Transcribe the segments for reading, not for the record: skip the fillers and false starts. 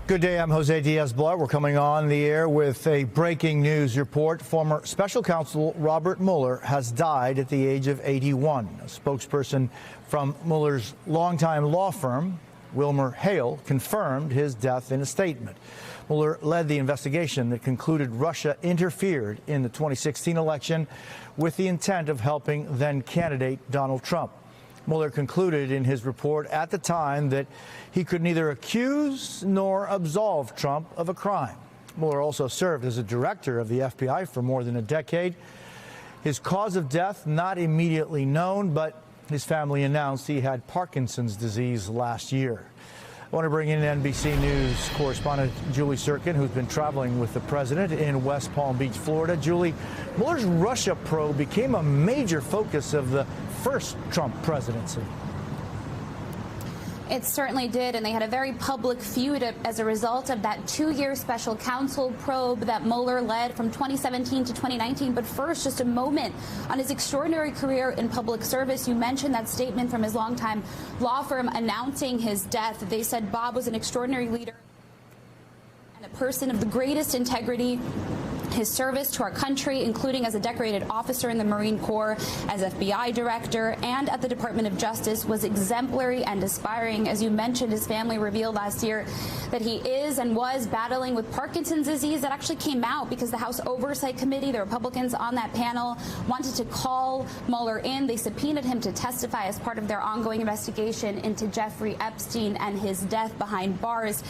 Good day, I'm Jose Diaz-Balart. We're coming on the air with a breaking news report. Former special counsel Robert Mueller has died at the age of 81. A spokesperson from Mueller's longtime law firm, Wilmer Hale, confirmed his death in a statement. Mueller led the investigation that concluded Russia interfered in the 2016 election with the intent of helping then-candidate Donald Trump. Mueller concluded in his report at the time that he could neither accuse nor absolve Trump of a crime. Mueller also served as a director of the FBI for more than a decade. His cause of death not immediately known, but his family announced he had Parkinson's disease last year. I want to bring in NBC News correspondent Julie Sirkin, who's been traveling with the president in West Palm Beach, Florida. Julie, Mueller's Russia probe became a major focus of the first Trump presidency. It certainly did, and they had a very public feud as a result of that two-year special counsel probe that Mueller led from 2017 to 2019. But first, just a moment on his extraordinary career in public service. You mentioned that statement from his longtime law firm announcing his death. They said Bob was an extraordinary leader and a person of the greatest integrity. His service to our country, including as a decorated officer in the Marine Corps, as FBI director, and at the Department of Justice, was exemplary and aspiring. As you mentioned, his family revealed last year that he is and was battling with Parkinson's disease. That actually came out because the House Oversight Committee, the Republicans on that panel, wanted to call Mueller in. They subpoenaed him to testify as part of their ongoing investigation into Jeffrey Epstein and his death behind bars.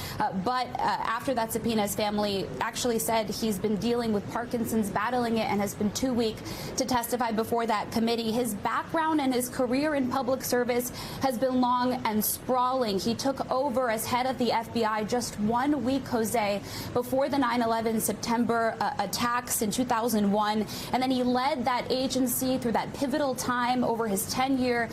But after that subpoena, his family actually said he's been dealing with Parkinson's, battling it, and has been too weak to testify before that committee. His background and his career in public service has been long and sprawling. He took over as head of the FBI just 1 week, Jose, before the 9/11 September attacks in 2001, and then he led that agency through that pivotal time over his 10-year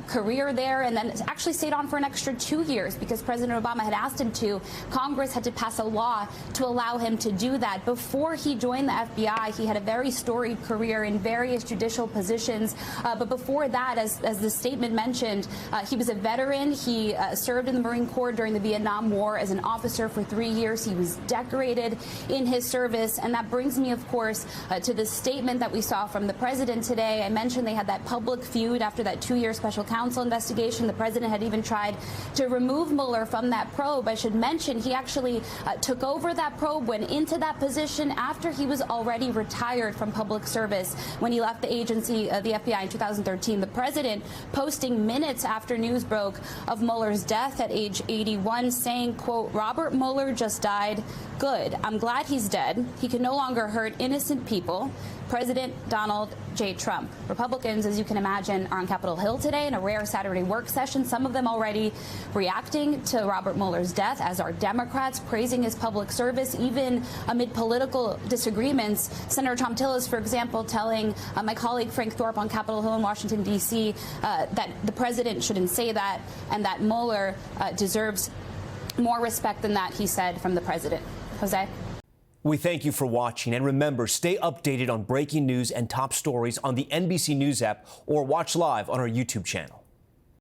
career there, and then actually stayed on for an extra 2 years because President Obama had asked him to. Congress had to pass a law to allow him to do that. Before he joined the FBI, he had a very storied career in various judicial positions. But before that, as the statement mentioned, he was a veteran. He served in the Marine Corps during the Vietnam War as an officer for 3 years. He was decorated in his service. And that brings me, of course, to the statement that we saw from the president today. I mentioned they had that public feud after that 2-year special counsel investigation. The president had even tried to remove Mueller from that probe. I should mention he actually took over that probe, went into that position after he was already retired from public service when he left the agency, the FBI, in 2013. The president posting minutes after news broke of Mueller's death at age 81, saying, quote, "Robert Mueller just died. Good. I'm glad he's dead. He can no longer hurt innocent people. President Donald J. Trump." Republicans, as you can imagine, are on Capitol Hill today in a rare Saturday work session. Some of them already reacting to Robert Mueller's death, as are Democrats, praising his public service, even amid political disagreements. Senator Tom Tillis, for example, telling my colleague Frank Thorpe on Capitol Hill in Washington, D.C., that the president shouldn't say that and that Mueller deserves more respect than that, he said, from the president. Jose? We thank you for watching, and remember, stay updated on breaking news and top stories on the NBC News app or watch live on our YouTube channel.